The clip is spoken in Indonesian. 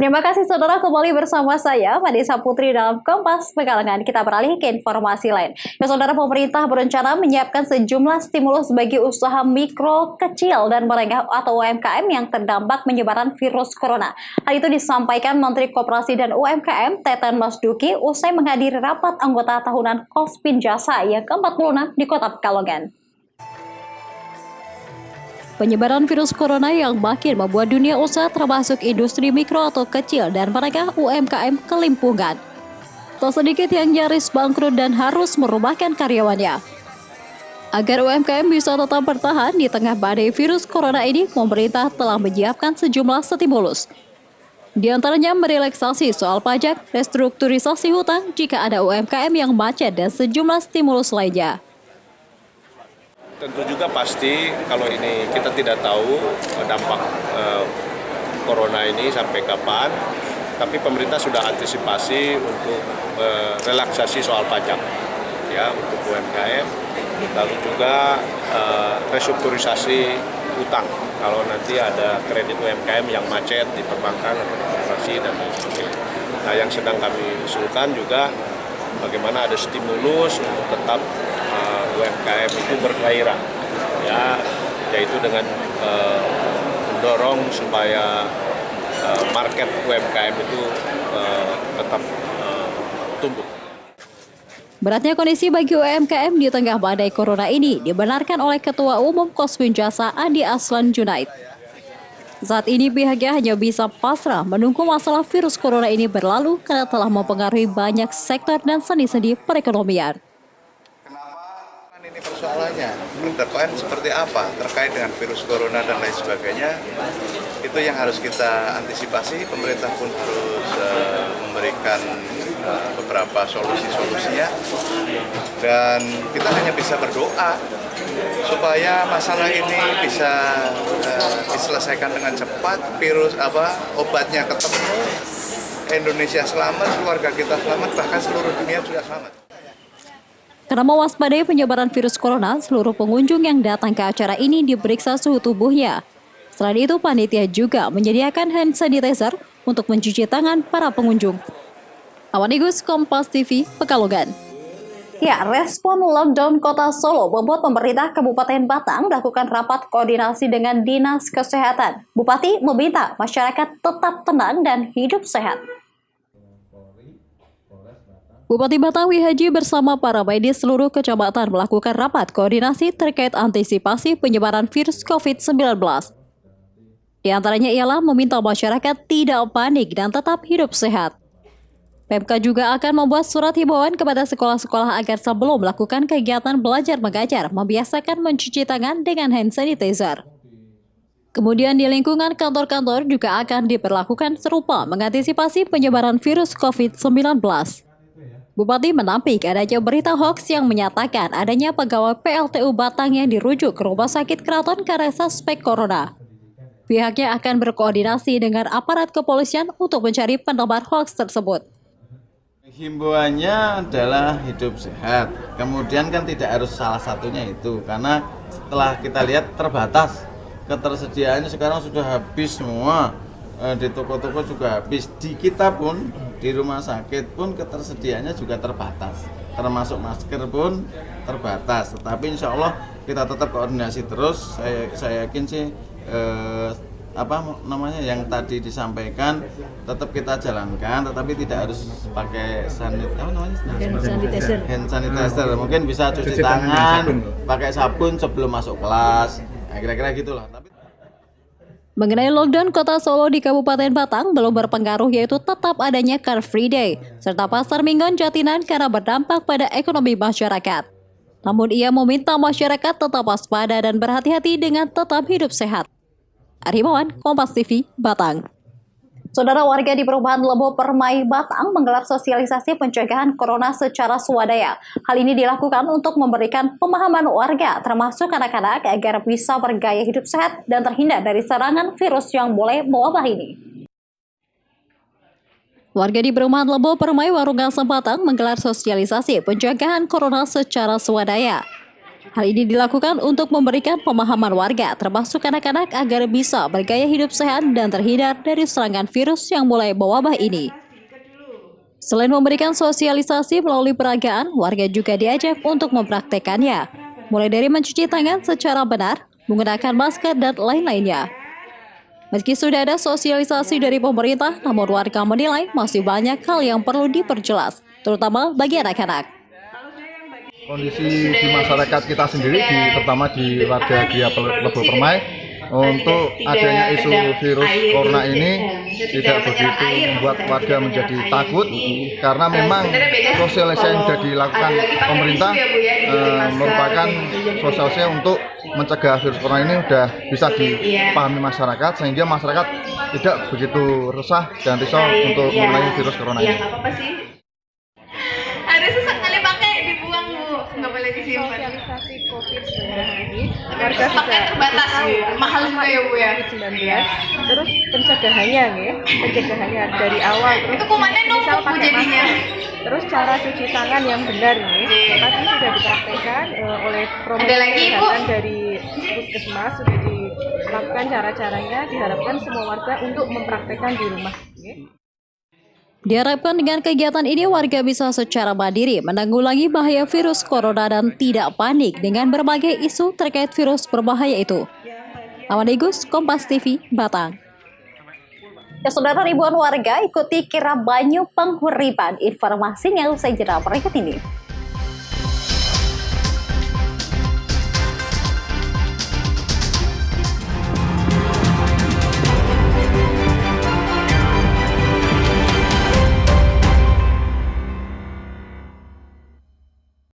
Terima kasih saudara, kembali bersama saya Vanessa Putri dalam Kompas Pekalongan. Kita beralih ke informasi lain. Ya saudara, pemerintah berencana menyiapkan sejumlah stimulus bagi usaha mikro, kecil, dan menengah atau UMKM yang terdampak penyebaran virus corona. Hal itu disampaikan Menteri Koperasi dan UMKM Teten Mas Duki usai menghadiri rapat anggota tahunan Kospinjasa yang ke-46 di Kota Pekalongan. Penyebaran virus corona yang makin membuat dunia usaha termasuk industri mikro atau kecil dan menengah UMKM kelimpungan. Tak sedikit yang nyaris bangkrut dan harus merumahkan karyawannya. Agar UMKM bisa tetap bertahan di tengah badai virus corona ini, pemerintah telah menyiapkan sejumlah stimulus. Di antaranya merelaksasi soal pajak, restrukturisasi hutang jika ada UMKM yang macet dan sejumlah stimulus lainnya. Tentu juga pasti kalau ini kita tidak tahu dampak corona ini sampai kapan, tapi pemerintah sudah antisipasi untuk relaksasi soal pajak ya untuk UMKM, lalu juga restrukturisasi utang kalau nanti ada kredit UMKM yang macet di perbankan atau di koperasi dan lain sebagainya. Nah, yang sedang kami usulkan juga bagaimana ada stimulus untuk tetap UMKM itu bergairah, ya, yaitu dengan mendorong supaya market UMKM itu tetap tumbuh. Beratnya kondisi bagi UMKM di tengah badai corona ini dibenarkan oleh Ketua Umum Kospinjasa Andi Aslan Junaid. Saat ini pihaknya hanya bisa pasrah menunggu masalah virus corona ini berlalu karena telah mempengaruhi banyak sektor dan sendi-sendi perekonomian. Ini persoalannya, kedepan seperti apa terkait dengan virus corona dan lain sebagainya, itu yang harus kita antisipasi. Pemerintah pun harus memberikan beberapa solusi-solusinya, dan kita hanya bisa berdoa supaya masalah ini bisa diselesaikan dengan cepat, obatnya ketemu, Indonesia selamat, keluarga kita selamat, bahkan seluruh dunia juga selamat. Karena mewaspadai penyebaran virus corona, seluruh pengunjung yang datang ke acara ini diperiksa suhu tubuhnya. Selain itu, panitia juga menyediakan hand sanitizer untuk mencuci tangan para pengunjung. Awanigus, Kompas TV, Pekalongan. Ya, respon lockdown Kota Solo membuat pemerintah Kabupaten Batang melakukan rapat koordinasi dengan Dinas Kesehatan. Bupati meminta masyarakat tetap tenang dan hidup sehat. Bupati Batang Wihaji bersama para medis seluruh kecamatan melakukan rapat koordinasi terkait antisipasi penyebaran virus COVID-19. Di antaranya ialah meminta masyarakat tidak panik dan tetap hidup sehat. Pemka juga akan membuat surat himbauan kepada sekolah-sekolah agar sebelum melakukan kegiatan belajar mengajar membiasakan mencuci tangan dengan hand sanitizer. Kemudian di lingkungan kantor-kantor juga akan diberlakukan serupa mengantisipasi penyebaran virus COVID-19. Bupati menampik adanya berita hoaks yang menyatakan adanya pegawai PLTU Batang yang dirujuk ke Rumah Sakit Keraton karena suspek corona. Pihaknya akan berkoordinasi dengan aparat kepolisian untuk mencari penebar hoaks tersebut. Himbauannya adalah hidup sehat. Kemudian kan tidak harus salah satunya itu, karena setelah kita lihat terbatas. Ketersediaannya sekarang sudah habis semua. Di toko-toko juga habis, di kita pun, di rumah sakit pun ketersediaannya juga terbatas, termasuk masker pun terbatas. Tetapi insya Allah kita tetap koordinasi terus. Saya yakin sih yang tadi disampaikan tetap kita jalankan, tetapi tidak harus pakai hand sanitizer. Mungkin bisa cuci tangan, pakai sabun sebelum masuk kelas. Nah, kira-kira gitulah. Mengenai lockdown Kota Solo di Kabupaten Batang belum berpengaruh, yaitu tetap adanya Car Free Day serta Pasar Minggon Jatinan karena berdampak pada ekonomi masyarakat. Namun ia meminta masyarakat tetap waspada dan berhati-hati dengan tetap hidup sehat. Arimawan, Kompas TV, Batang. Saudara, warga di perumahan Lebo Permai Batang menggelar sosialisasi pencegahan corona secara swadaya. Hal ini dilakukan untuk memberikan pemahaman warga, termasuk anak-anak, agar bisa bergaya hidup sehat dan terhindar dari serangan virus yang mulai mewabah ini. Warga di perumahan Lebo Permai Warungasem Batang menggelar sosialisasi pencegahan corona secara swadaya. Hal ini dilakukan untuk memberikan pemahaman warga, termasuk anak-anak, agar bisa bergaya hidup sehat dan terhindar dari serangan virus yang mulai mewabah ini. Selain memberikan sosialisasi melalui peragaan, warga juga diajak untuk mempraktekannya, mulai dari mencuci tangan secara benar, menggunakan masker, dan lain-lainnya. Meski sudah ada sosialisasi dari pemerintah, namun warga menilai masih banyak hal yang perlu diperjelas, terutama bagi anak-anak. Kondisi di masyarakat kita sendiri, terutama di warga Gia Lebo Permai, untuk adanya isu virus corona ini tidak begitu membuat warga menjadi takut, karena memang sosialisasi yang sudah dilakukan pemerintah merupakan sosialisasi untuk mencegah virus corona ini sudah bisa dipahami masyarakat, sehingga masyarakat tidak begitu resah dan risau untuk mengenai virus corona ini. Harus sekali pakai dibuang Bu, nggak boleh disimpan. Sosialisasi COVID-19 ini warga bisa terbatas tahu mahal juga ya Bu ya. COVID-19, terus pencegahannya nih, pencegahannya dari awal, terus Itu kumannya misal numpuk Bu pakai jadinya. masker, terus cara cuci tangan yang benar nih, tadi sudah dipraktekkan oleh promosi Ada lagi, Bu? kesehatan dari Puskesmas, sudah dilakukan cara-caranya, diharapkan semua warga untuk mempraktekkan di rumah. Diharapkan dengan kegiatan ini warga bisa secara mandiri menanggulangi bahaya virus corona dan tidak panik dengan berbagai isu terkait virus berbahaya itu. Amanigus, Kompas TV, Batang. Ya, saudara, ribuan warga ikuti kirab banyu penghuriban. Informasinya usai jeda berikut ini.